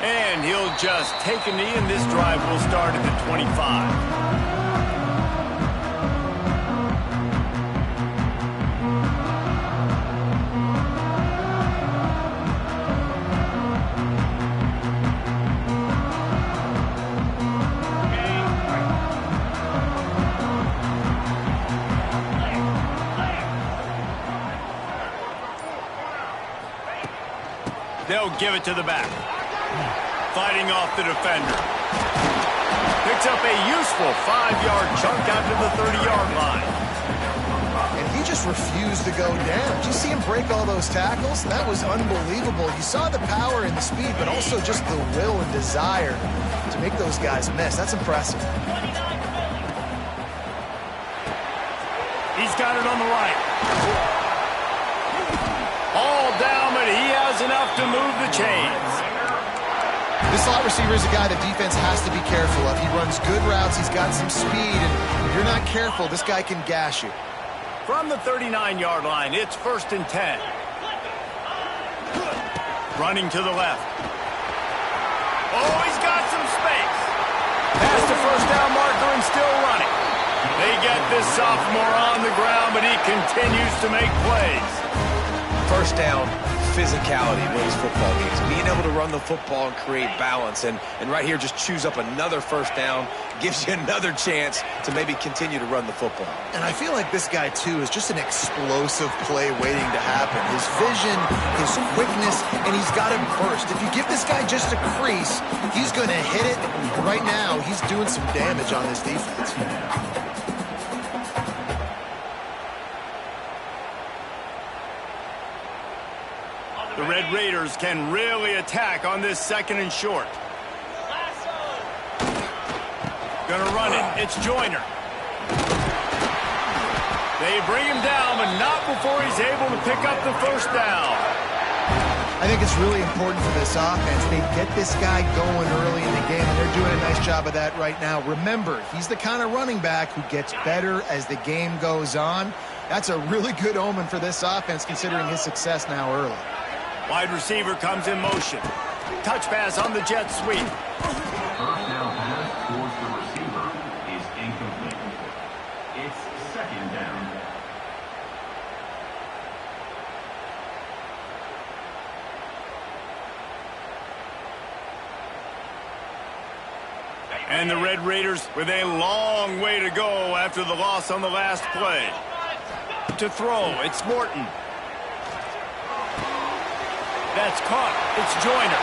And he'll just take a knee, and this drive will start at the 25. They'll give it to the back. Fighting off the defender. Picks up a useful 5-yard chunk out to the 30-yard line. And he just refused to go down. Did you see him break all those tackles? That was unbelievable. You saw the power and the speed, but also just the will and desire to make those guys miss. That's impressive. He's got it on the right. All down, but he has enough to move the chains. This slot receiver is a guy the defense has to be careful of. He runs good routes. He's got some speed, and if you're not careful, this guy can gash you. From the 39-yard line, it's 1st and 10. Running to the left. Oh, he's got some space. Past the first down marker and still running. They get this sophomore on the ground, but he continues to make plays. First down, physicality wins football games. Being able to run the football and create balance. And right here, just choose up another first down. Gives you another chance to maybe continue to run the football. And I feel like this guy, too, is just an explosive play waiting to happen. His vision, his quickness, and he's got him burst. If you give this guy just a crease, he's going to hit it. And right now, he's doing some damage on this defense. The Red Raiders can really attack on this 2nd and short. Gonna run it. It's Joyner. They bring him down, but not before he's able to pick up the first down. I think it's really important for this offense. They get this guy going early in the game, and they're doing a nice job of that right now. Remember, he's the kind of running back who gets better as the game goes on. That's a really good omen for this offense, considering his success now early. Wide receiver comes in motion. Touch pass on the jet sweep. First down pass towards the receiver is incomplete. It's 2nd down. And the Red Raiders with a long way to go after the loss on the last play. To throw, it's Morton. That's caught. It's Joyner.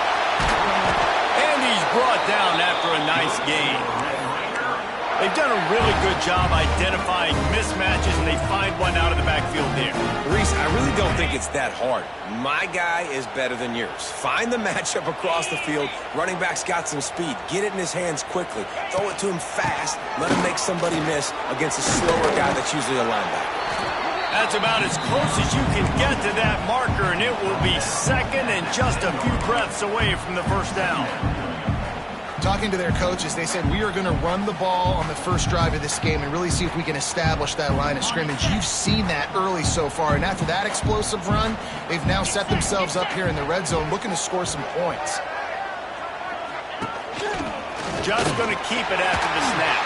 And he's brought down after a nice gain. They've done a really good job identifying mismatches, and they find one out of the backfield there. Reese, I really don't think it's that hard. My guy is better than yours. Find the matchup across the field. Running back's got some speed. Get it in his hands quickly. Throw it to him fast. Let him make somebody miss against a slower guy that's usually a linebacker. That's about as close as you can get to that marker, and it will be 2nd and just a few breaths away from the first down. Talking to their coaches, they said, we are going to run the ball on the first drive of this game and really see if we can establish that line of scrimmage. You've seen that early so far, and after that explosive run, they've now set themselves up here in the red zone looking to score some points. Just going to keep it after the snap.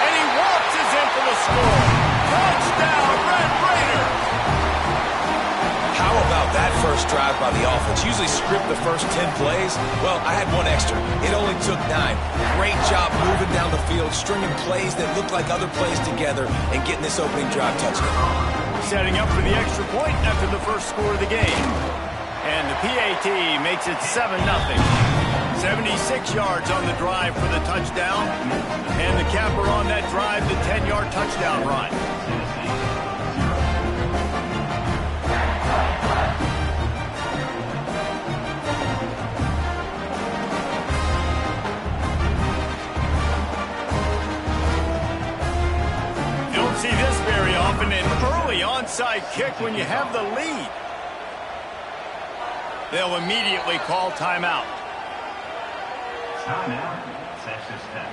And he waltzes in for the score. Touchdown, Red Raiders! How about that first drive by the offense? Usually script the first 10 plays. Well, I had one extra. It only took 9. Great job moving down the field, stringing plays that look like other plays together, and getting this opening drive touchdown. Setting up for the extra point after the first score of the game. And the PAT makes it 7-0. 76 yards on the drive for the touchdown. And the capper on that drive, the 10-yard touchdown run. You don't see this very often, an early onside kick when you have the lead. They'll immediately call timeout. Timeout, Texas Tech.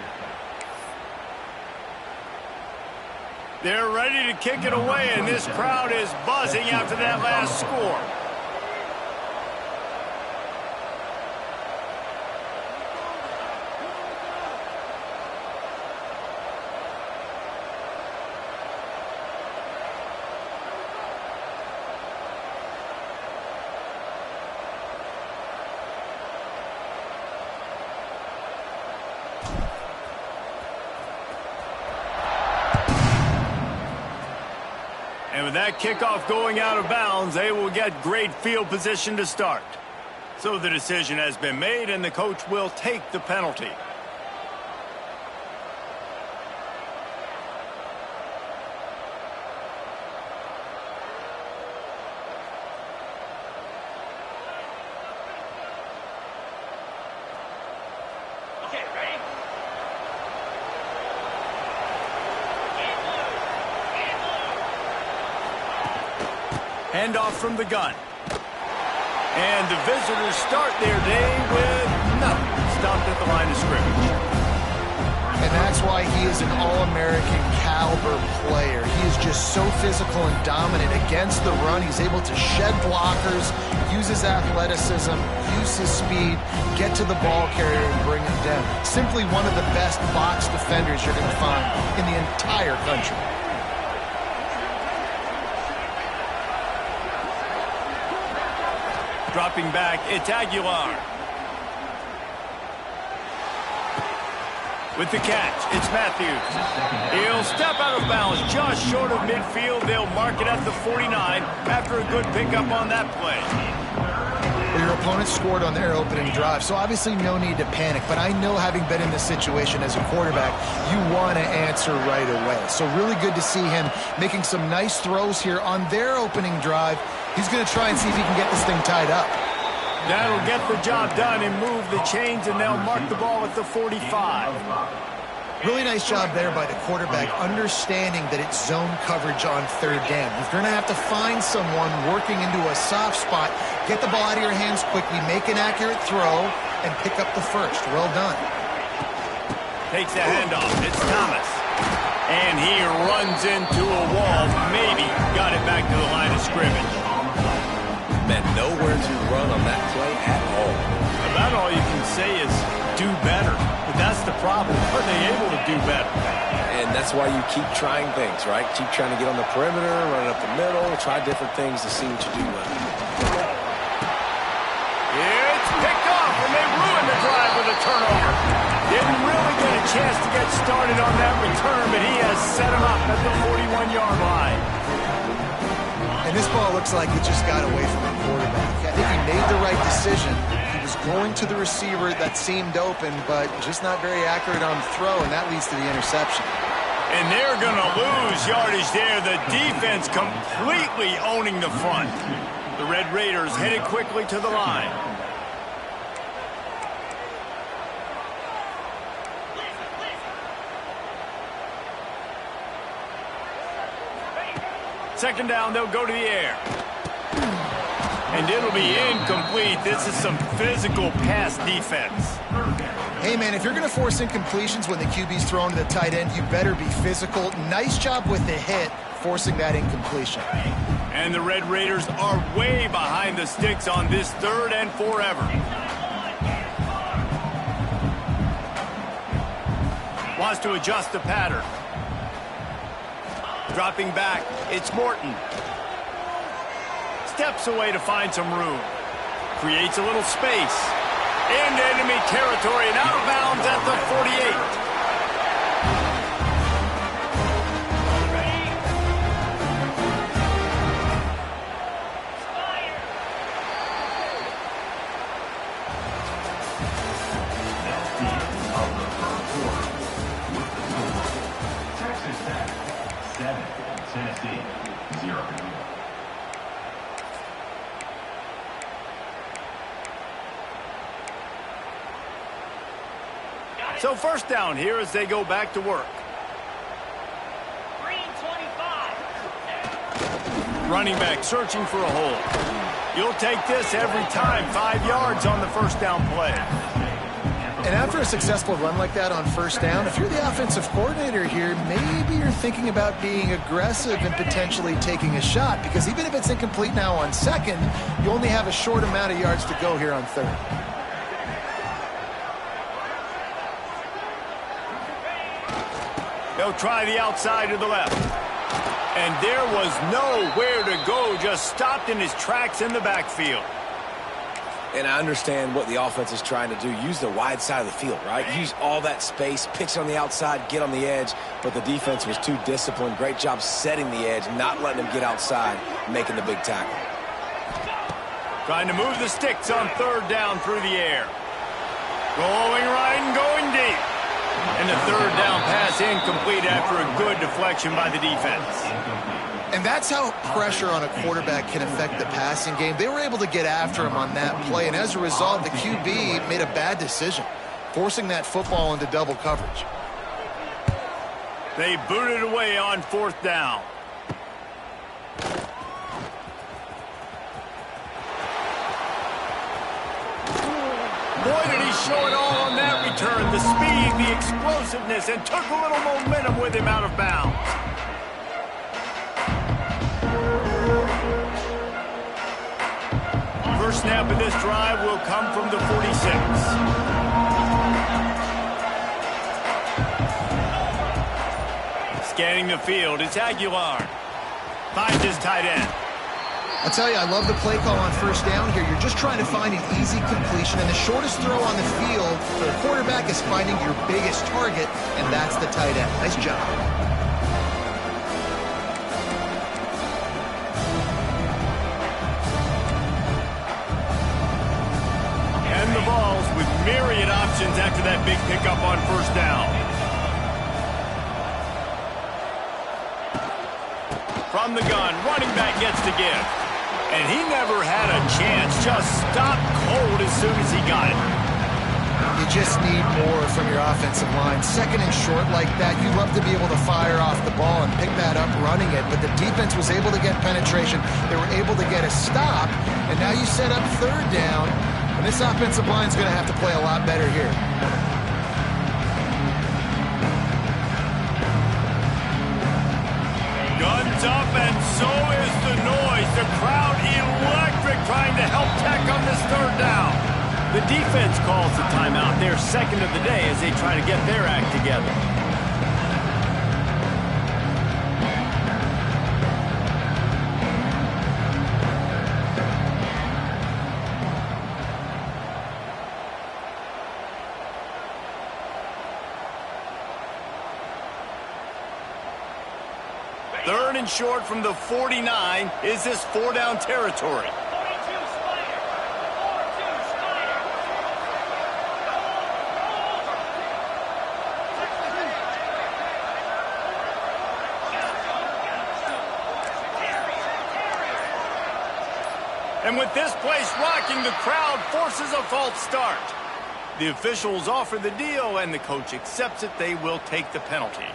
They're ready to kick it away, and this crowd is buzzing after that last score. And with that kickoff going out of bounds, they will get great field position to start. So the decision has been made, and the coach will take the penalty. Handoff from the gun. And the visitors start their day with nothing. Stopped at the line of scrimmage. And that's why he is an All-American caliber player. He is just so physical and dominant against the run. He's able to shed blockers, use his athleticism, use his speed, get to the ball carrier and bring him down. Simply one of the best box defenders you're going to find in the entire country. Dropping back, it's Aguilar. With the catch, it's Matthews. He'll step out of bounds just short of midfield. They'll mark it at the 49 after a good pickup on that play. Well, your opponent scored on their opening drive, so obviously no need to panic. But I know, having been in this situation as a quarterback, you want to answer right away. So really good to see him making some nice throws here on their opening drive. He's going to try and see if he can get this thing tied up. That'll get the job done and move the chains, and they'll mark the ball at the 45. Really nice job there by the quarterback, understanding that it's zone coverage on third down. You're going to have to find someone working into a soft spot, get the ball out of your hands quickly, make an accurate throw, and pick up the first. Well done. Takes the handoff. It's Thomas. And he runs into a wall. Maybe got it back to the line of scrimmage. Man, nowhere to run on that play at all. About all you can say is do better. But that's the problem. Are they able to do better? And that's why you keep trying things, right? Keep trying to get on the perimeter, run it up the middle, try different things to see what you do well. It's picked off, and they ruined the drive with a turnover. Didn't really get a chance to get started on that return, but he has set him up at the 41-yard line. And this ball looks like it just got away from the quarterback. I think he made the right decision. He was going to the receiver that seemed open, but just not very accurate on the throw, and that leads to the interception. And they're going to lose yardage there. The defense completely owning the front. The Red Raiders headed quickly to the line. Second down, they'll go to the air. And it'll be incomplete. This is some physical pass defense. Hey, man, if you're going to force incompletions when the QB's thrown to the tight end, you better be physical. Nice job with the hit, forcing that incompletion. And the Red Raiders are way behind the sticks on this third and forever. Wants to adjust the pattern. Dropping back, it's Morton. Steps away to find some room. Creates a little space. Into enemy territory and out of bounds at the 48. Texas Tech 7, Tennessee 0. So first down here as they go back to work. Green 25. Running back searching for a hole. You'll take this every time. 5 yards on the first down play. And after a successful run like that on first down, if you're the offensive coordinator here, maybe you're thinking about being aggressive and potentially taking a shot, because even if it's incomplete now on second, you only have a short amount of yards to go here on third. They'll try the outside to the left. And there was nowhere to go, just stopped in his tracks in the backfield. And I understand what the offense is trying to do. Use the wide side of the field, right? Use all that space, pitch on the outside, get on the edge. But the defense was too disciplined. Great job setting the edge, not letting them get outside, making the big tackle. Trying to move the sticks on third down through the air. Going right and going deep. And the third down pass incomplete after a good deflection by the defense. And that's how pressure on a quarterback can affect the passing game. They were able to get after him on that play, and as a result, the QB made a bad decision, forcing that football into double coverage. They booted away on fourth down. Boy, did he show it all on that return. The speed, the explosiveness, and took a little momentum with him out of bounds. First snap of this drive will come from the 46. Scanning the field, it's Aguilar. Finds his tight end. I'll tell you, I love the play call on first down here. You're just trying to find an easy completion, and the shortest throw on the field for the quarterback is finding your biggest target, and that's the tight end. Nice job. And the balls with myriad options after that big pickup on first down. From the gun, running back gets to give. And he never had a chance. Just stopped cold as soon as he got it. You just need more from your offensive line. Second and short like that, you love to be able to fire off the ball and pick that up running it. But the defense was able to get penetration. They were able to get a stop. And now you set up third down. And this offensive line is going to have to play a lot better here. Guns up, and so is the noise. The crowd electric, trying to help Tech on this third down. The defense calls the timeout. They're second of the day as they try to get their act together. Third and short from the 49. Is this four-down territory? And with this place rocking, the crowd forces a false start. The officials offer the deal, and the coach accepts it. They will take the penalty.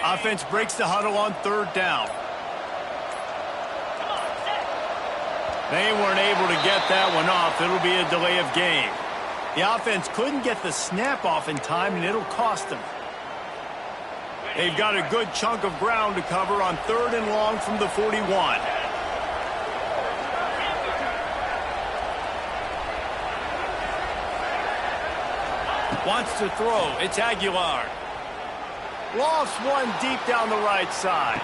Offense breaks the huddle on third down. They weren't able to get that one off. It'll be a delay of game. The offense couldn't get the snap off in time, and it'll cost them. They've got a good chunk of ground to cover on third and long from the 41. Wants to throw. It's Aguilar. Lost one deep down the right side.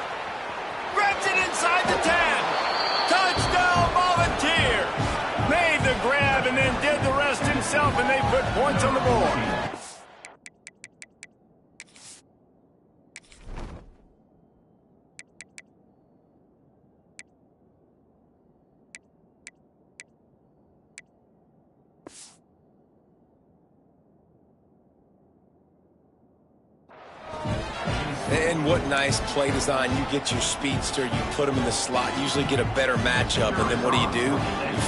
Grabs it inside the 10. Touchdown Volunteers. Made the grab and then did the rest himself, and they put points on the board. And what nice play design. You get your speedster, you put him in the slot, usually get a better matchup, and then what do? You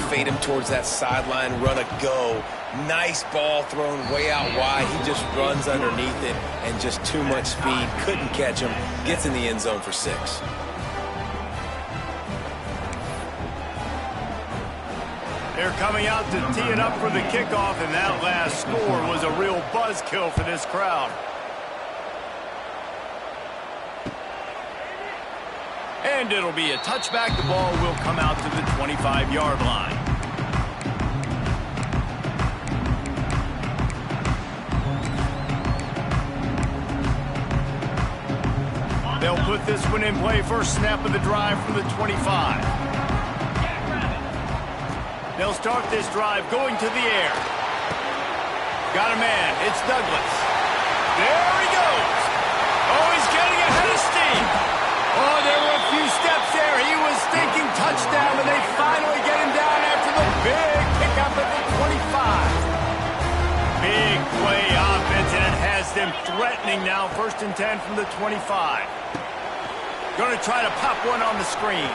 fade him towards that sideline, run a go. Nice ball thrown way out wide. He just runs underneath it, and just too much speed. Couldn't catch him. Gets in the end zone for 6. They're coming out to tee it up for the kickoff, and that last score was a real buzzkill for this crowd. And it'll be a touchback. The ball will come out to the 25-yard line. put this one in play. First snap of the drive from the 25. They'll start this drive going to the air. Got a man. It's Douglas. There he goes. Oh, he's getting ahead of steam. Oh, there were a few steps there. He was thinking touchdown, and they finally get him down after the big pickup at the 25. Big play offense, and it has them threatening now. 1st and 10 from the 25. Going to try to pop one on the screen.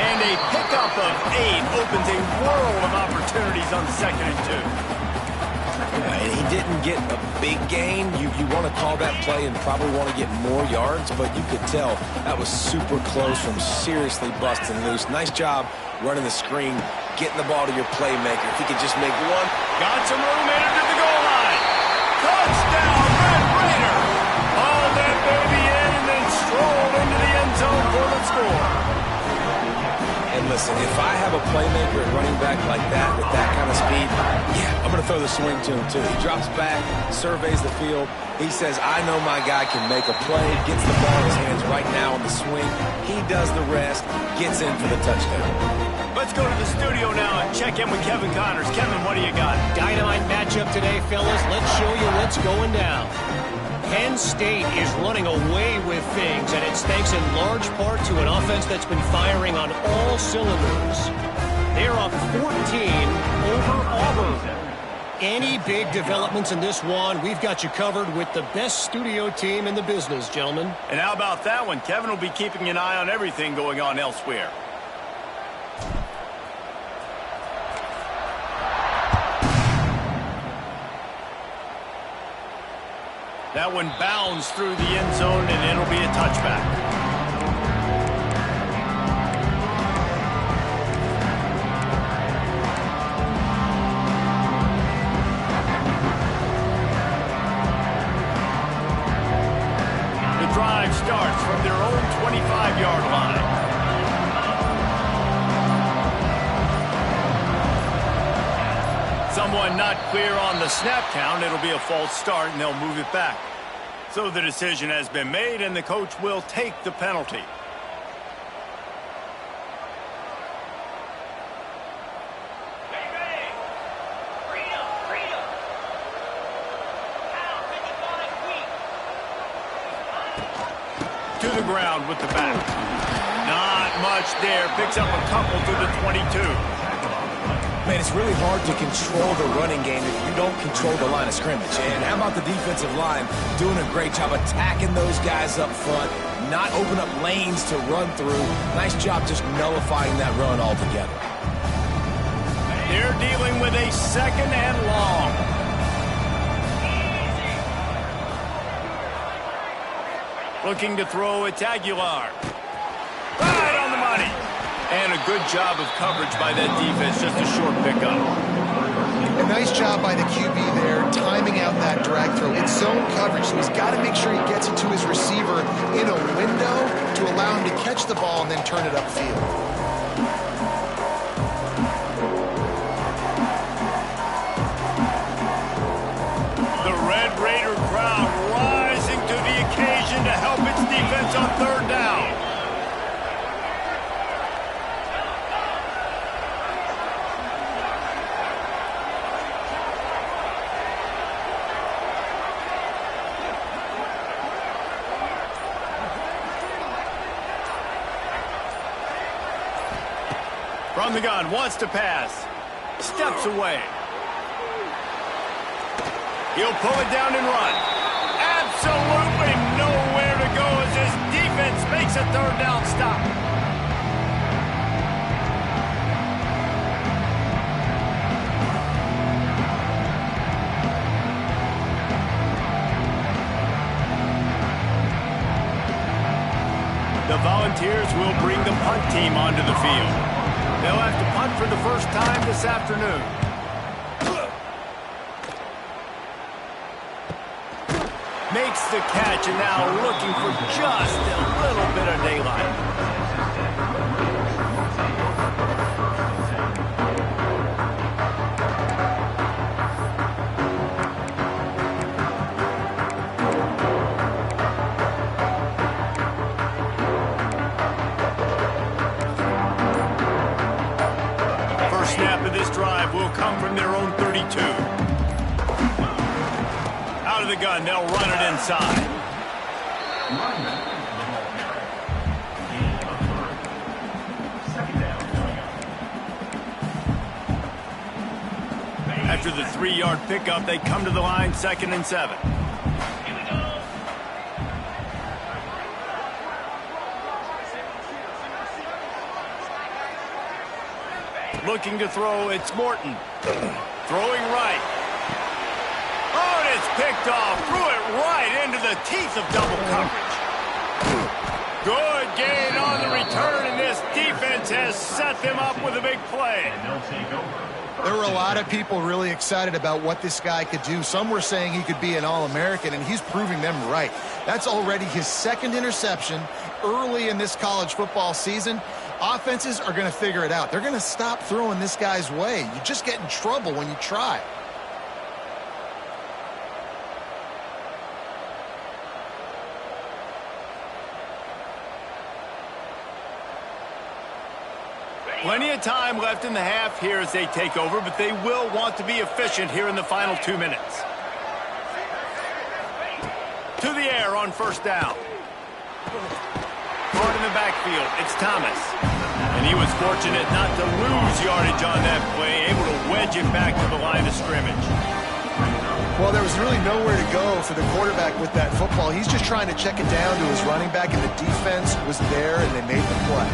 And a pickup of 8 opens a world of opportunities on 2nd and 2. And he didn't get a big gain. You want to call that play and probably want to get more yards, but you could tell that was super close from seriously busting loose. Nice job running the screen, getting the ball to your playmaker. If he could just make one. Got some room, made it to the goal line. Touchdown, Red Raider. Hauled that baby in and then strolled into the end zone for the score. And listen, if I have a playmaker at running back like that, with that kind of speed, yeah, I'm going to throw the swing to him too. He drops back, surveys the field. He says, I know my guy can make a play, gets the ball in his hands right now on the swing. He does the rest, gets in for the touchdown. Let's go to the studio now and check in with Kevin Connors. Kevin, what do you got? Dynamite matchup today, fellas. Let's show you what's going down. Penn State is running away with things, and it's thanks in large part to an offense that's been firing on all cylinders. They're up 14 over Auburn. Any big developments in this one, we've got you covered with the best studio team in the business, gentlemen. And how about that one? Kevin will be keeping an eye on everything going on elsewhere. That one bounds through the end zone, and it'll be a touchback. The drive starts from their own 25-yard line. Someone not clear on the snap count. It'll be a false start, and they'll move it back. So the decision has been made, and the coach will take the penalty. To the ground with the back. Not much there. Picks up a couple to the 22. Man, it's really hard to control the running game if you don't control the line of scrimmage. And how about the defensive line doing a great job attacking those guys up front, not open up lanes to run through. Nice job just nullifying that run altogether. They're dealing with a 2nd and long. Looking to throw, it's Aguilar. Right on the money. And a good job of coverage by that defense, just a short pickup. A nice job by the QB there, timing out that drag throw. It's zone coverage, so he's got to make sure he gets it to his receiver in a window to allow him to catch the ball and then turn it upfield. The Red Raider crowd rising to the occasion to help its defense on 3rd down. From the gun, wants to pass. Steps away. He'll pull it down and run. Absolutely nowhere to go as his defense makes a 3rd down stop. The Volunteers will bring the punt team onto the field. They'll have to punt for the first time this afternoon. Makes the catch, and now looking for just a little bit of daylight. this drive will come from their own 32. Out of the gun, they'll run it inside. After the 3-yard pickup, they come to the line, 2nd and 7. Looking to throw, it's Morton. Throwing right. Oh, and it's picked off. Threw it right into the teeth of double coverage. Good gain on the return, and this defense has set them up with a big play. And they'll take over. There were a lot of people really excited about what this guy could do. Some were saying he could be an All-American, and he's proving them right. That's already his 2nd interception early in this college football season. Offenses are going to figure it out. They're going to stop throwing this guy's way. You just get in trouble when you try. Plenty of time left in the half here as they take over, but they will want to be efficient here in the final 2 minutes. To the air on 1st down. Caught in the backfield, it's Thomas. And he was fortunate not to lose yardage on that play, able to wedge it back to the line of scrimmage. Well, there was really nowhere to go for the quarterback with that football. He's just trying to check it down to his running back, and the defense was there, and they made the play.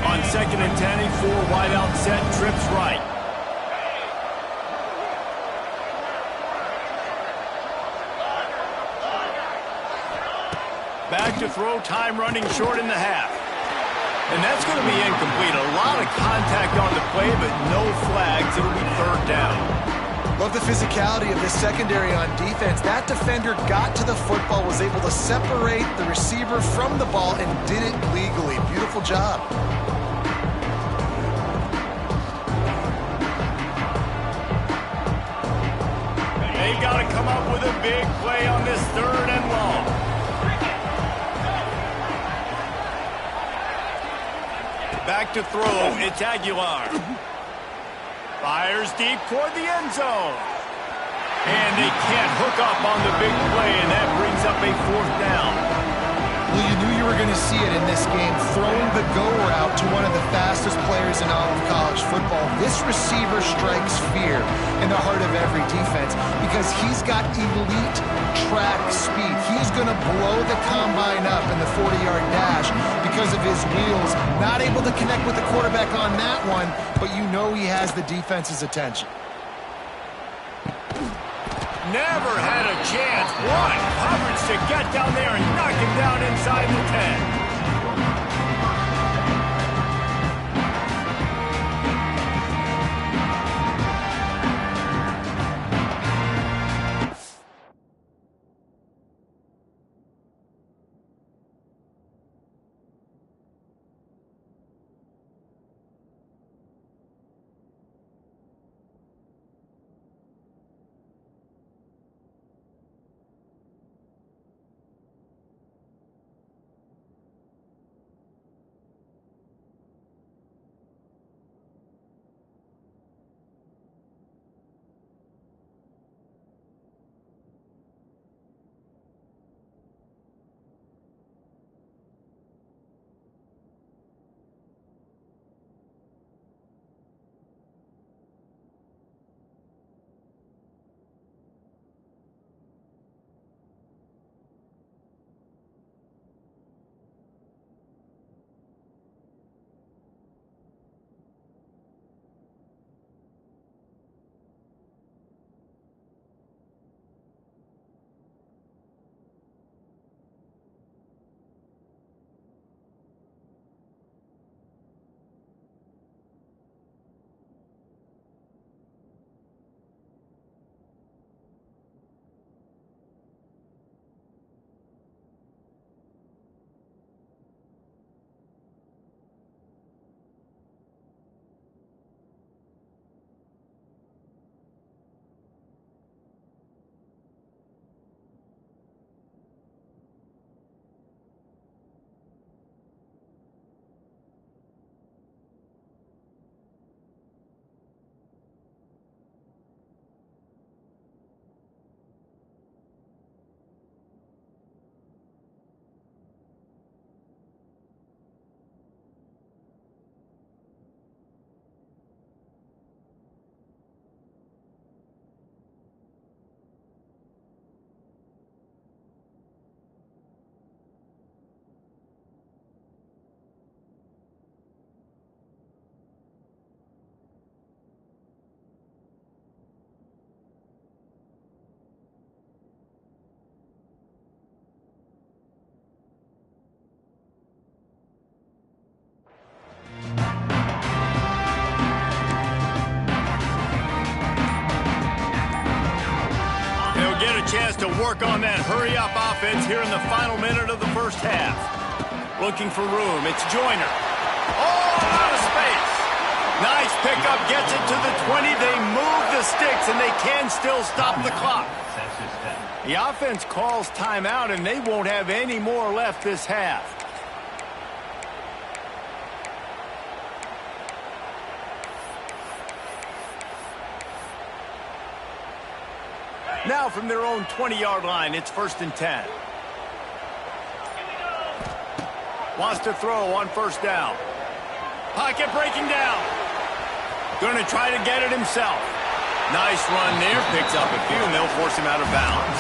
On 2nd and 10, a 4 wide out set, trips right. Back to throw, time running short in the half. And that's going to be incomplete. A lot of contact on the play, but no flags. It'll be 3rd down. Love the physicality of this secondary on defense. That defender got to the football, was able to separate the receiver from the ball, and did it legally. Beautiful job. They've got to come up with a big play on this 3rd and long. Back to throw, it's Aguilar. Fires deep toward the end zone. And they can't hook up on the big play, and that brings up a 4th down. Well, you knew you were going to see it in this game, throwing the go route to one of the fastest players in all of college football. This receiver strikes fear in the heart of every defense because he's got elite track speed. He's going to blow the combine up in the 40-yard dash because of his wheels. Not able to connect with the quarterback on that one, but you know he has the defense's attention. Never had a chance. What coverage to get down there and knock him down inside the 10. work on that hurry-up offense here in the final minute of the first half. Looking for room. It's Joyner. Oh, out of space. Nice pickup. Gets it to the 20. They move the sticks, and they can still stop the clock. The offense calls timeout, and they won't have any more left this half. Now from their own 20-yard line, it's 1st and 10. Wants to throw on 1st down. Pocket breaking down. Going to try to get it himself. Nice run there. Picks up a few, and they'll force him out of bounds.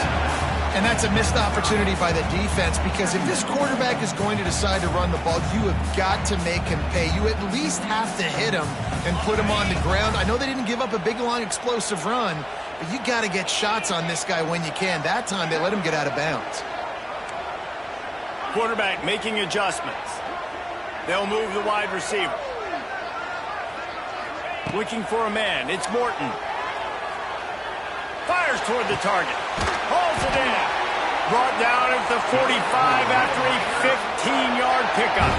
And that's a missed opportunity by the defense, because if this quarterback is going to decide to run the ball, you have got to make him pay. You at least have to hit him and put him on the ground. I know they didn't give up a big, long, explosive run, but you got to get shots on this guy when you can. That time, they let him get out of bounds. Quarterback making adjustments. They'll move the wide receiver. Looking for a man. It's Morton. Fires toward the target. Hauls it in. Brought down at the 45 after a 15-yard pickup.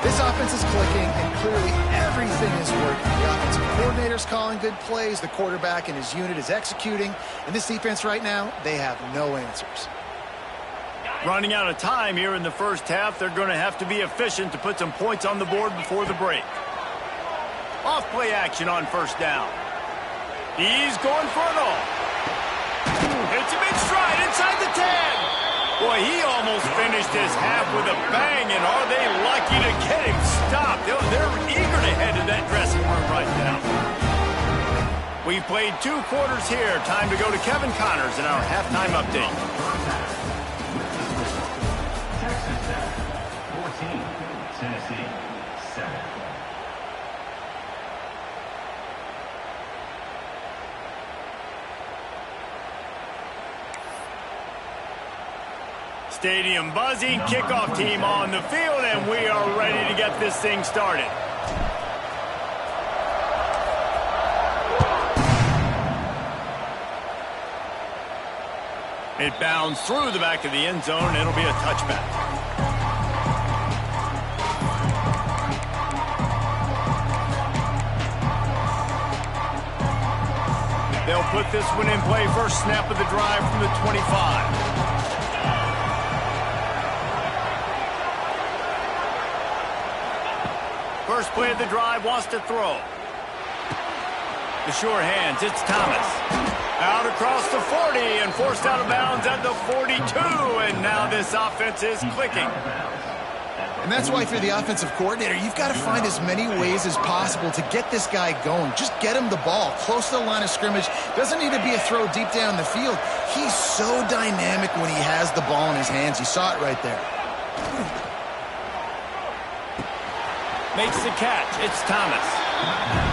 This offense is clicking, and clearly everything is working. The offensive coordinator's calling good plays. The quarterback and his unit is executing. And this defense right now, they have no answers. Running out of time here in the first half. They're going to have to be efficient to put some points on the board before the break. Off-play action on 1st down. He's going for it all. Hits him in stride inside the 10. Boy, he almost finished his half with a bang, and are they lucky to get him stopped. They're eager to head to that dressing room right now. We've played 2 quarters here. Time to go to Kevin Connors in our halftime update. Texas Tech, 14. Tennessee, 7. Stadium buzzing, kickoff team on the field, and we are ready to get this thing started. It bounds through the back of the end zone, and it'll be a touchback. They'll put this one in play. First snap of the drive from the 25. First play of the drive, wants to throw. The sure hands, it's Thomas. Out across the 40 and forced out of bounds at the 42. And now this offense is clicking. And that's why if you're the offensive coordinator, you've got to find as many ways as possible to get this guy going. Just get him the ball close to the line of scrimmage. Doesn't need to be a throw deep down the field. He's so dynamic when he has the ball in his hands. You saw it right there. Makes the catch. It's Thomas.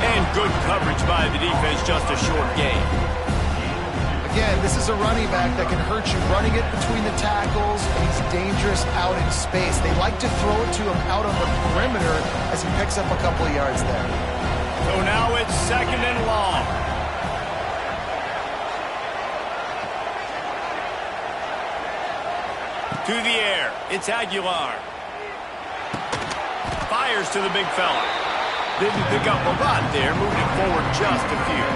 And good coverage by the defense, just a short gain. Again, this is a running back that can hurt you, running it between the tackles, and he's dangerous out in space. They like to throw it to him out on the perimeter as he picks up a couple of yards there. So now it's 2nd and long. To the air. It's Aguilar. Fires to the big fella. Didn't pick up a lot there, moving it forward just a few.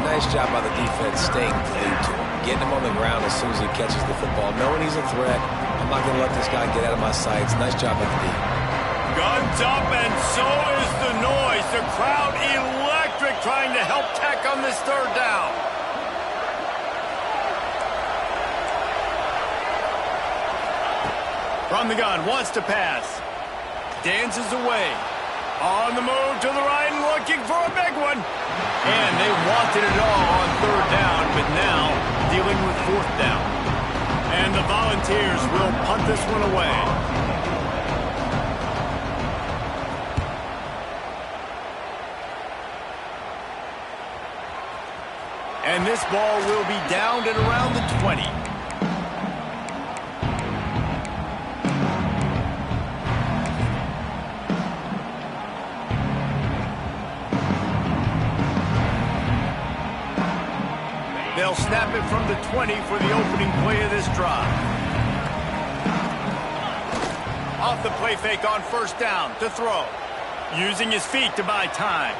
Nice job by the defense staying glued to him, getting him on the ground as soon as he catches the football, knowing he's a threat. I'm not going to let this guy get out of my sights. Nice job by the D. Guns up, and so is the noise. The crowd electric, trying to help Tech on this 3rd down. From the gun, wants to pass. Dances away. On the move to the right and looking for a big one. And they wanted it all on 3rd down, but now dealing with 4th down. And the Volunteers will punt this one away. And this ball will be downed at around the 20. They'll They'll snap it from the 20 for the opening play of this drive. Off the play fake on first down to throw. Using his feet to buy time.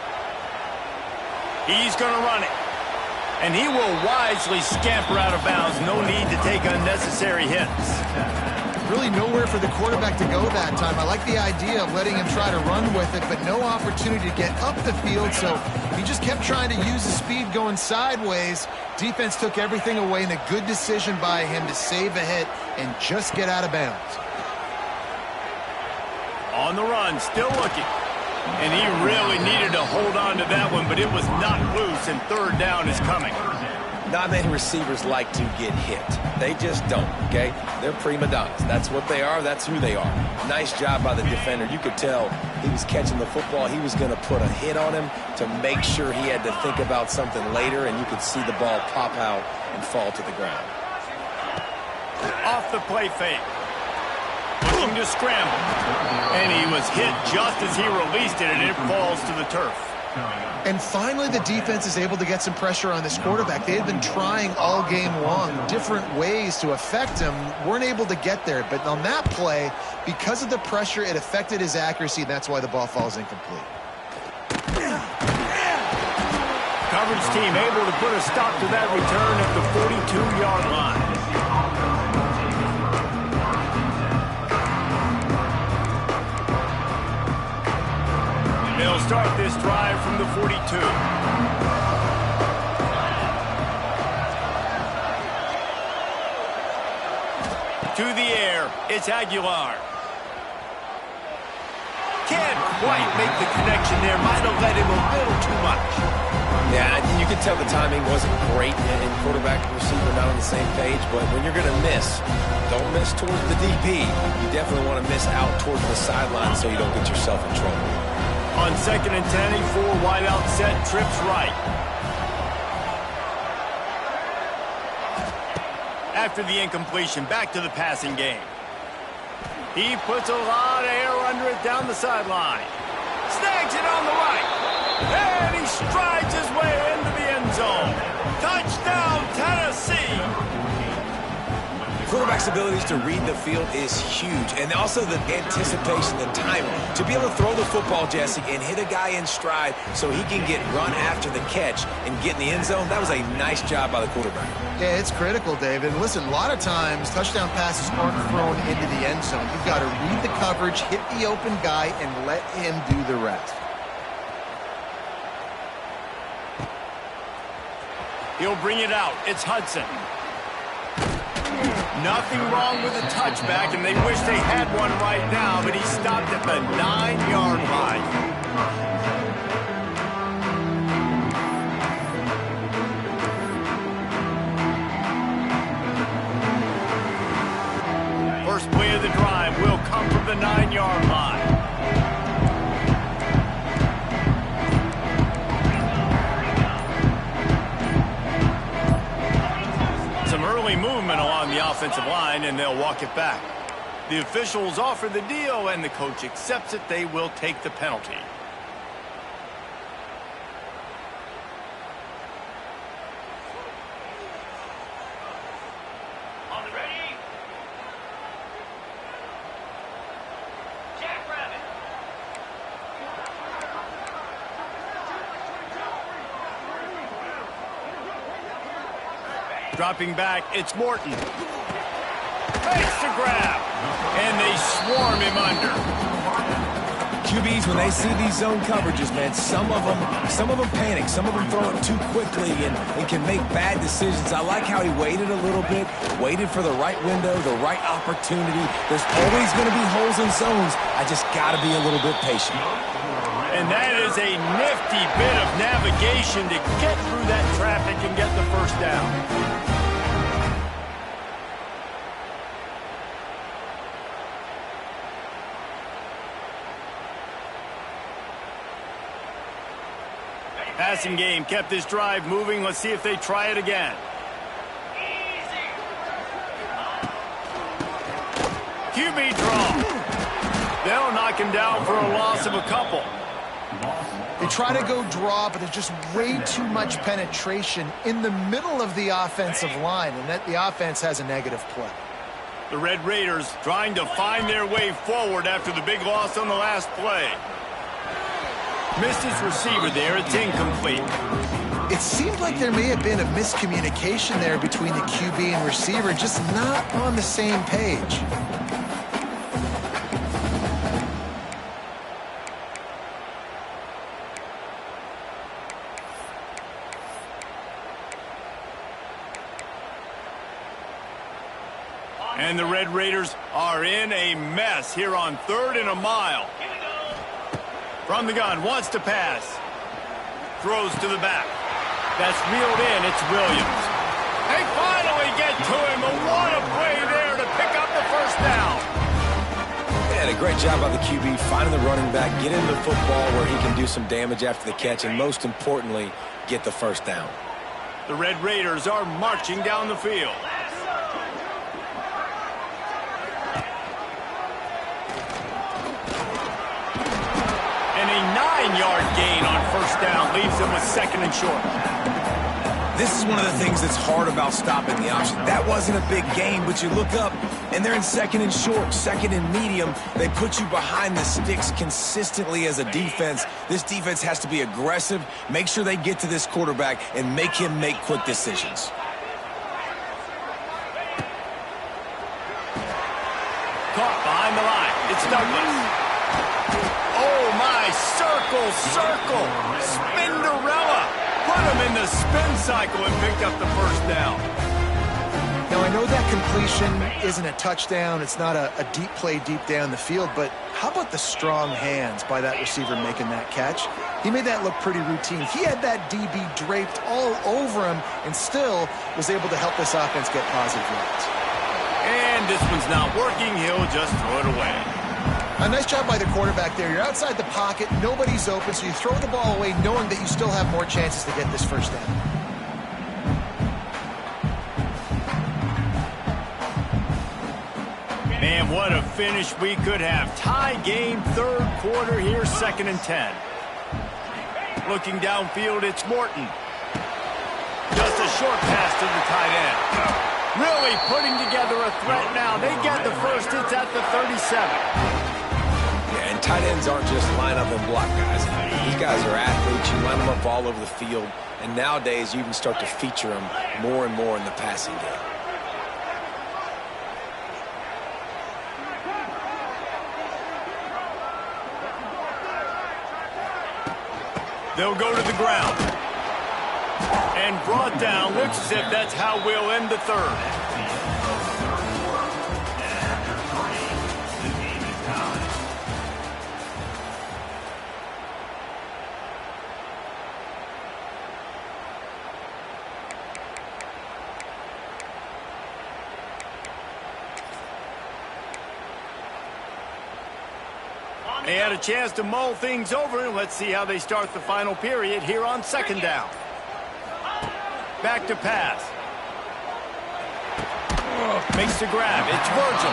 He's going to run it. And he will wisely scamper out of bounds. No need to take unnecessary hits. Really nowhere for the quarterback to go that time. I like the idea of letting him try to run with it, but no opportunity to get up the field, so he just kept trying to use the speed going sideways. Defense took everything away, and a good decision by him to save a hit and just get out of bounds. On the run, still looking. And he really needed to hold on to that one, but it was not loose, and third down is coming. Not many receivers like to get hit. They just don't, okay? They're prima donnas. That's what they are. That's who they are. Nice job by the defender. You could tell he was catching the football. He was going to put a hit on him to make sure he had to think about something later, and you could see the ball pop out and fall to the ground. Off the play fake. Looking to scramble. And he was hit just as he released it, and it falls to the turf. And finally, the defense is able to get some pressure on this quarterback. They had been trying all game long different ways to affect him. Weren't able to get there. But on that play, because of the pressure, it affected his accuracy, and that's why the ball falls incomplete. Coverage team able to put a stop to that return at the 42-yard line. They'll start this drive from the 42. To the air, it's Aguilar. Can't quite make the connection there. Might have let him a little too much. Yeah, you can tell the timing wasn't great, and quarterback and receiver not on the same page, but when you're going to miss, don't miss towards the DP. You definitely want to miss out towards the sideline so you don't get yourself in trouble. On 2nd and 10, a 4 wide out set, trips right. After the incompletion, back to the passing game. He puts a lot of air under it down the sideline. Snags it on the right. And he strides his way into the end zone. Touchdown, Tennessee. Quarterback's abilities to read the field is huge, and also the anticipation, the timing. To be able to throw the football, Jesse, and hit a guy in stride so he can get run after the catch and get in the end zone, that was a nice job by the quarterback. Yeah, it's critical, David. And listen, a lot of times touchdown passes aren't thrown into the end zone. You've got to read the coverage, hit the open guy, and let him do the rest. He'll bring it out. It's Hudson. Nothing wrong with a touchback, and they wish they had one right now, but he stopped at the 9-yard line. First play of the drive will come from the 9-yard line. Some early movement along the offensive line, and they'll walk it back. The officials offer the deal, and the coach accepts it. They will take the penalty. On the ready? Jackrabbit. Dropping back, it's Morton. Fakes to grab, and they swarm him under. QBs, when they see these zone coverages, man, some of them panic. Some of them throw it too quickly and can make bad decisions. I like how he waited a little bit, waited for the right window, the right opportunity. There's always going to be holes in zones. I just got to be a little bit patient. And that is a nifty bit of navigation to get through that traffic and get the first down. Passing game kept this drive moving. Let's see if they try it again. QB draw. They'll knock him down for a loss of a couple. They try to go draw, but there's just way too much penetration in the middle of the offensive line, and that the offense has a negative play. The Red Raiders trying to find their way forward after the big loss on the last play. Missed his receiver there. It's incomplete. It seemed like there may have been a miscommunication there between the QB and receiver, just not on the same page. And the Red Raiders are in a mess here on 3rd and a mile. From the gun, wants to pass. Throws to the back. That's reeled in. It's Williams. They finally get to him. But what a play there to pick up the first down. Yeah, a great job by the QB finding the running back, get into the football where he can do some damage after the catch, and most importantly, get the first down. The Red Raiders are marching down the field. And a 9-yard gain on first down leaves them with 2nd and short. This is one of the things that's hard about stopping the option. That wasn't a big gain, but you look up, and they're in 2nd and short, 2nd and medium. They put you behind the sticks consistently as a defense. This defense has to be aggressive, make sure they get to this quarterback, and make him make quick decisions. Caught behind the line. It's Douglas. Oh, my. Circle. Spinderella. Put him in the spin cycle and picked up the first down. Now, I know that completion isn't a touchdown. It's not a deep play deep down the field, but how about the strong hands by that receiver making that catch? He made that look pretty routine. He had that DB draped all over him and still was able to help this offense get positive yards. And this one's not working. He'll just throw it away. A nice job by the quarterback there. You're outside the pocket, nobody's open, so you throw the ball away knowing that you still have more chances to get this first down. Man, what a finish we could have. Tie game, 3rd quarter here, 2nd and 10. Looking downfield, it's Morton. Just a short pass to the tight end. Really putting together a threat now. They get the first. It's at the 37. Yeah, and tight ends aren't just line up and block guys. These guys are athletes. You line them up all over the field. And nowadays, you can start to feature them more and more in the passing game. They'll go to the ground. And brought down. Looks as if that's how we'll end the 3rd. They had a chance to mull things over. Let's see how they start the final period here on 2nd down. Back to pass. Makes the grab. It's Virgil.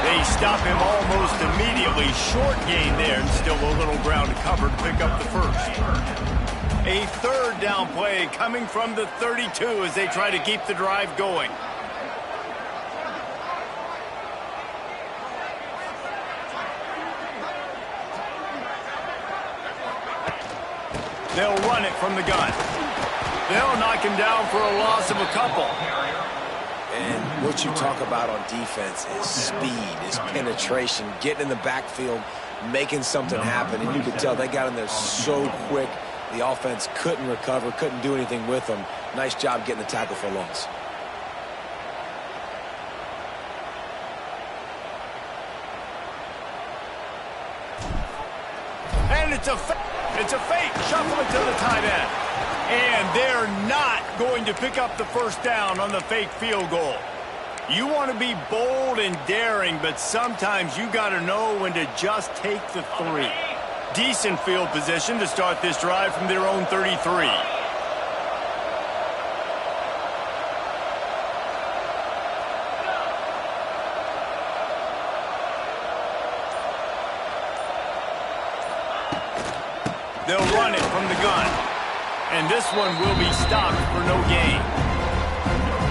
They stop him almost immediately. Short gain there, and still a little ground to cover to pick up the first. A 3rd down play coming from the 32 as they try to keep the drive going. They'll run it from the gun. They'll knock him down for a loss of a couple. And what you talk about on defense is speed, is penetration, getting in the backfield, making something happen. And you could tell they got in there so quick. The offense couldn't recover, couldn't do anything with them. Nice job getting the tackle for a loss. And it's a fake. Shuffle it to the tight end. And they're not going to pick up the first down on the fake field goal. You want to be bold and daring, but sometimes you got to know when to just take the 3. Decent field position to start this drive from their own 33. They'll run it from the gun. And this one will be stopped for no gain.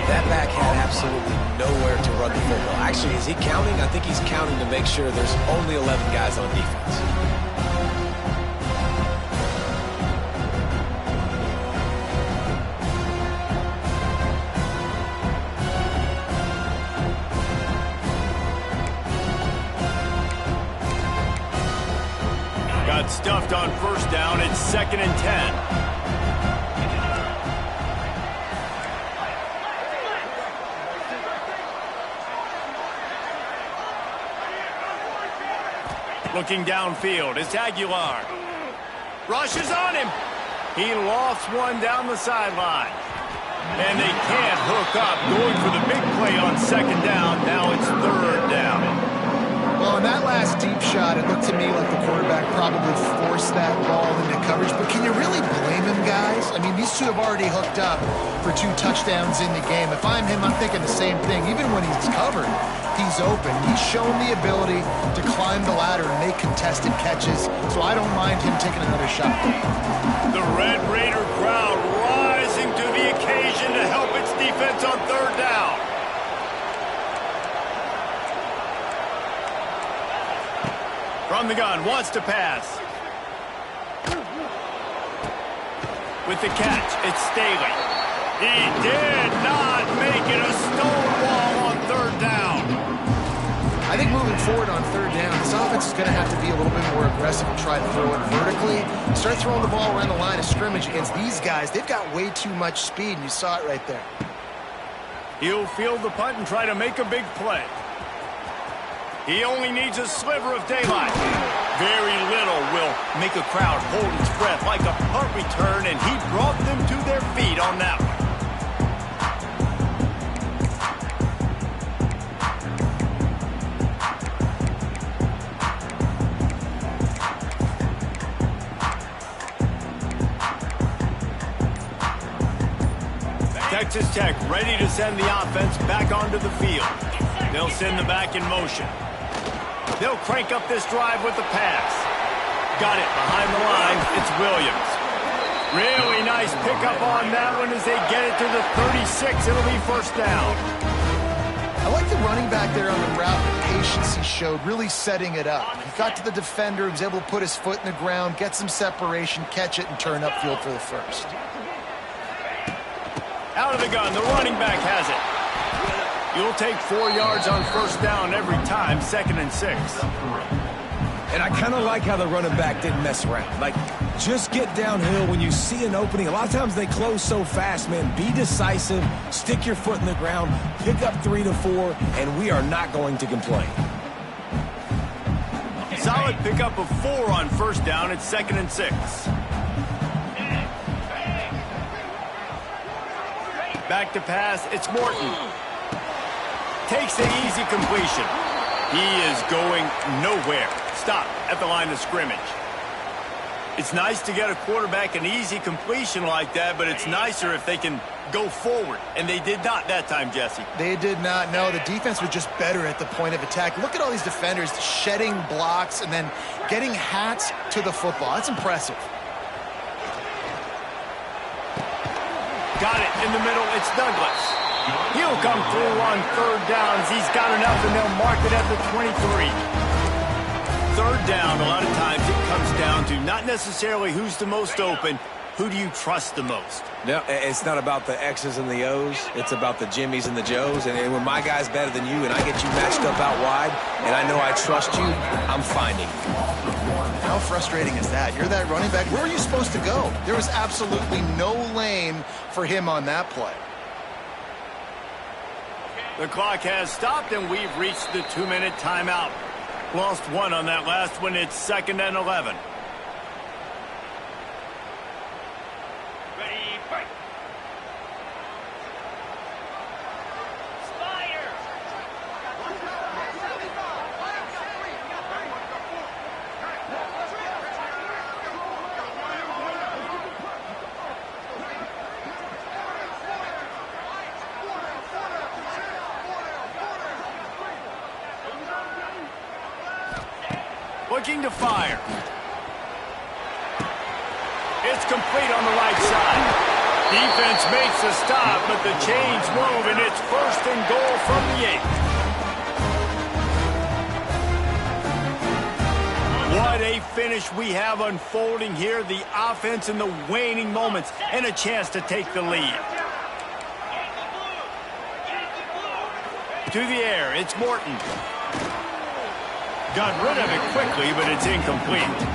That back had absolutely nowhere to run the football. Actually, is he counting? I think he's counting to make sure there's only 11 guys on defense. Got stuffed on first down. It's 2nd and 10. Looking downfield, it's Aguilar. Rushes on him. He lost one down the sideline. And they can't hook up. Going for the big play on 2nd down. Now it's 3rd down. Well, on that last deep shot, it looked to me like the quarterback probably forced that ball into coverage. But can you really blame him, guys? I mean, these two have already hooked up for 2 touchdowns in the game. If I'm him, I'm thinking the same thing. Even when he's covered, he's open. He's shown the ability to climb the ladder and make contested catches. So I don't mind him taking another shot. The Red Raider crowd rising to the occasion to help its defense on 3rd down. From the gun, wants to pass. With the catch, it's Staley. He did not make it a stonewall on 3rd down. I think moving forward on 3rd down, this offense is going to have to be a little bit more aggressive and try to throw it vertically. Start throwing the ball around the line of scrimmage against these guys. They've got way too much speed, and you saw it right there. He'll field the punt and try to make a big play. He only needs a sliver of daylight. Very little will make a crowd hold its breath like a punt return, and he brought them to their feet on that one. Texas Tech ready to send the offense back onto the field. They'll send the back in motion. They'll crank up this drive with the pass. Got it behind the line. It's Williams. Really nice pickup on that one as they get it to the 36. It'll be 1st down. I like the running back there on the route, the patience he showed, really setting it up. He got to the defender, he was able to put his foot in the ground, get some separation, catch it, and turn upfield for the 1st. Out of the gun, the running back has it. You'll take 4 yards on 1st down every time, 2nd and 6. And I kind of like how the running back didn't mess around. Like, just get downhill when you see an opening. A lot of times they close so fast, man. Be decisive, stick your foot in the ground, pick up 3 to 4, and we are not going to complain. Solid pickup of 4 on 1st down. It's 2nd and 6. Back to pass, it's Morton. Takes an easy completion. He is going nowhere. Stop at the line of scrimmage. It's nice to get a quarterback an easy completion like that, but it's nicer if they can go forward. And they did not that time, Jesse. They did not. No, the defense was just better at the point of attack. Look at all these defenders shedding blocks and then getting hats to the football. That's impressive. Got it in the middle. It's Douglas. He'll come through on 3rd downs. He's got enough, and they'll mark it at the 23. 3rd down, a lot of times it comes down to not necessarily who's the most open, who do you trust the most? No, it's not about the X's and the O's. It's about the Jimmies and the Joes. And when my guy's better than you and I get you matched up out wide and I know I trust you, I'm finding you. How frustrating is that? You're that running back. Where are you supposed to go? There was absolutely no lane for him on that play. The clock has stopped, and we've reached the 2-minute timeout. Lost 1 on that last one. It's 2nd and 11. Ready, break. Spire. Looking to fire. It's complete on the right side. Defense makes the stop, but the chains move, and it's 1st and goal from the 8. What a finish we have unfolding here. The offense in the waning moments and a chance to take the lead. To the air, it's Morton. Got rid of it quickly, but it's incomplete.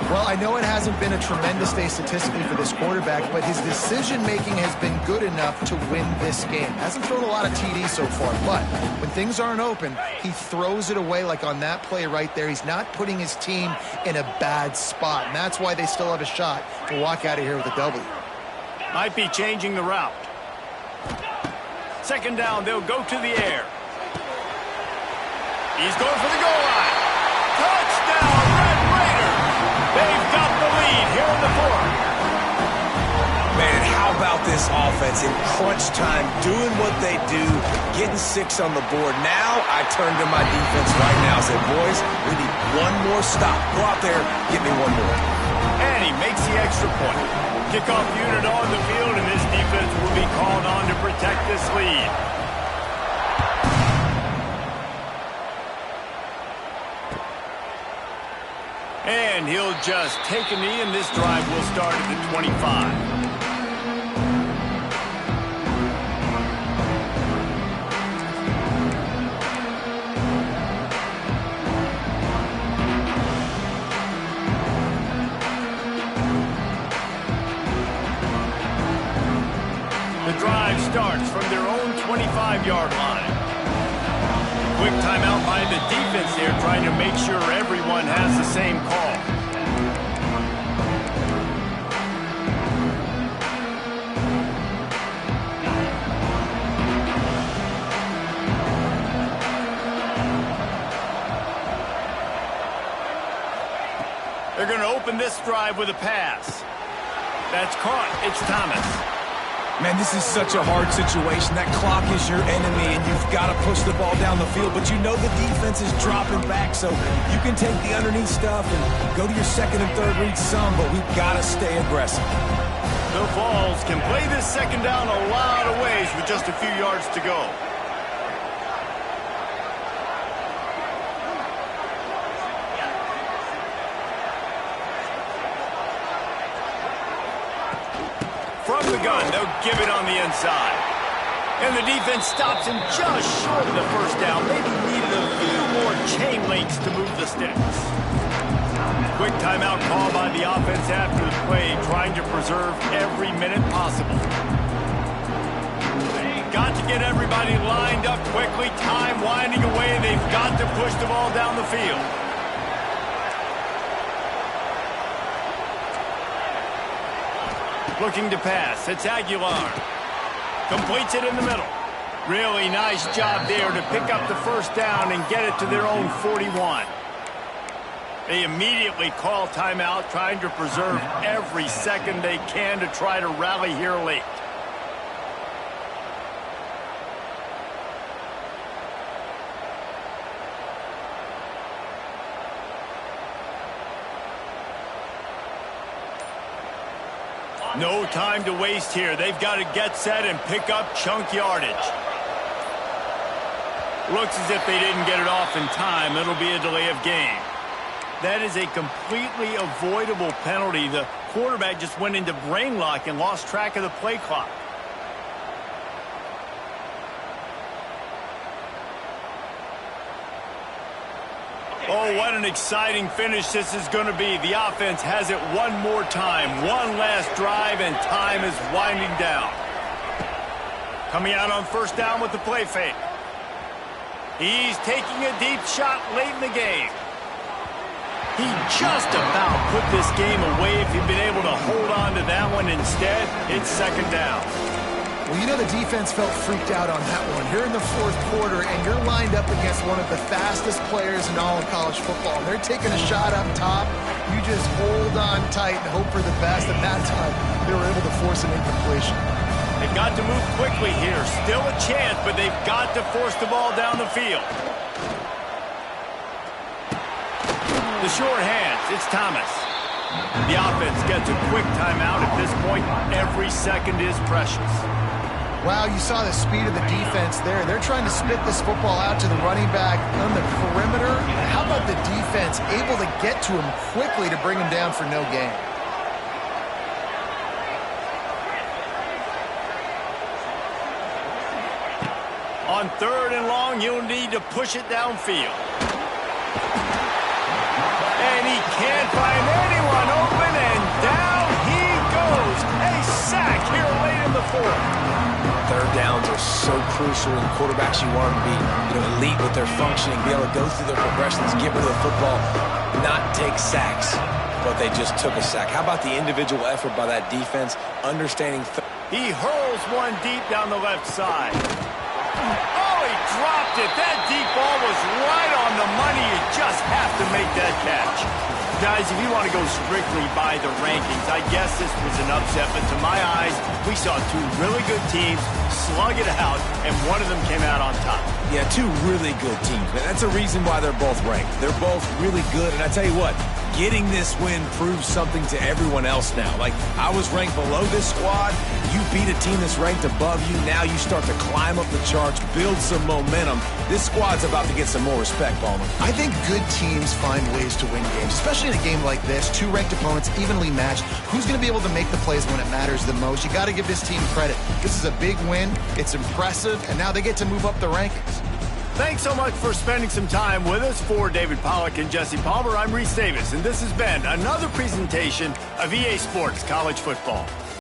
Well, I know it hasn't been a tremendous day statistically for this quarterback, but his decision-making has been good enough to win this game. Hasn't thrown a lot of TDs so far, but when things aren't open, he throws it away like on that play right there. He's not putting his team in a bad spot, and that's why they still have a shot to walk out of here with a W. Might be changing the route. 2nd down, they'll go to the air. He's going for the goal line. Touchdown, Red Raiders! They've got the lead here in the 4th. Man, how about this offense in crunch time, doing what they do, getting 6 on the board. Now I turn to my defense right now and say, boys, we need one more stop. Go out there, get me one more. And he makes the extra point. Kickoff unit on the field, and this defense will be called on to protect this lead. And he'll just take a knee, and this drive will start at the 25. The drive starts from their own 25-yard line. Quick timeout by the defense there, trying to make sure everyone has the same call. They're going to open this drive with a pass. That's caught. It's Thomas. Man, this is such a hard situation. That clock is your enemy, and you've got to push the ball down the field. But you know the defense is dropping back, so you can take the underneath stuff and go to your 2nd and 3rd read some, but we've got to stay aggressive. The Vols can play this 2nd down a lot of ways with just a few yards to go. From the gun, they'll give it on the inside. And the defense stops him just short of the 1st down. Maybe needed a few more chain links to move the sticks. Quick timeout call by the offense after the play, trying to preserve every minute possible. Got to get everybody lined up quickly. Time winding away. They've got to push the ball down the field. Looking to pass. It's Aguilar. Completes it in the middle. Really nice job there to pick up the 1st down and get it to their own 41. They immediately call timeout, trying to preserve every second they can to try to rally here late. No time to waste here. They've got to get set and pick up chunk yardage. Looks as if they didn't get it off in time. It'll be a delay of game. That is a completely avoidable penalty. The quarterback just went into brain lock and lost track of the play clock. Oh, what an exciting finish this is going to be. The offense has it one more time. One last drive, and time is winding down. Coming out on 1st down with the play fake. He's taking a deep shot late in the game. He just about put this game away if he'd been able to hold on to that one. Instead, it's 2nd down. Well, you know the defense felt freaked out on that one. You're in the 4th quarter, and you're lined up against one of the fastest players in all of college football. And they're taking a shot up top. You just hold on tight and hope for the best. And that time, they were able to force an incompletion. They've got to move quickly here. Still a chance, but they've got to force the ball down the field. The short hands, it's Thomas. The offense gets a quick timeout. At this point, every second is precious. Wow, you saw the speed of the defense there. They're trying to spit this football out to the running back on the perimeter. How about the defense able to get to him quickly to bring him down for no gain? On 3rd and long, you'll need to push it downfield. And he can't find anyone open, and down he goes. A sack here late in the 4th. 3rd downs are so crucial, and quarterbacks, you want them to be elite with their functioning, be able to go through their progressions, get rid of the football, not take sacks. But they just took a sack. How about the individual effort by that defense, understanding... He hurls one deep down the left side. Oh, he dropped it. That deep ball was right on the money. You just have to make that catch. Guys, if you want to go strictly by the rankings, I guess this was an upset, but to my eyes, we saw two really good teams slug it out, and one of them came out on top. Yeah, two really good teams. Man, that's a reason why they're both ranked. They're both really good, and I tell you what, getting this win proves something to everyone else now. Like, I was ranked below this squad. You beat a team that's ranked above you. Now you start to climb up the charts, build some momentum. This squad's about to get some more respect, Ballman. I think good teams find ways to win games, especially in a game like this. Two ranked opponents, evenly matched. Who's going to be able to make the plays when it matters the most? You got to give this team credit. This is a big win. It's impressive, and now they get to move up the rankings. Thanks so much for spending some time with us. For David Pollack and Jesse Palmer, I'm Reese Davis, and this has been another presentation of EA Sports College Football.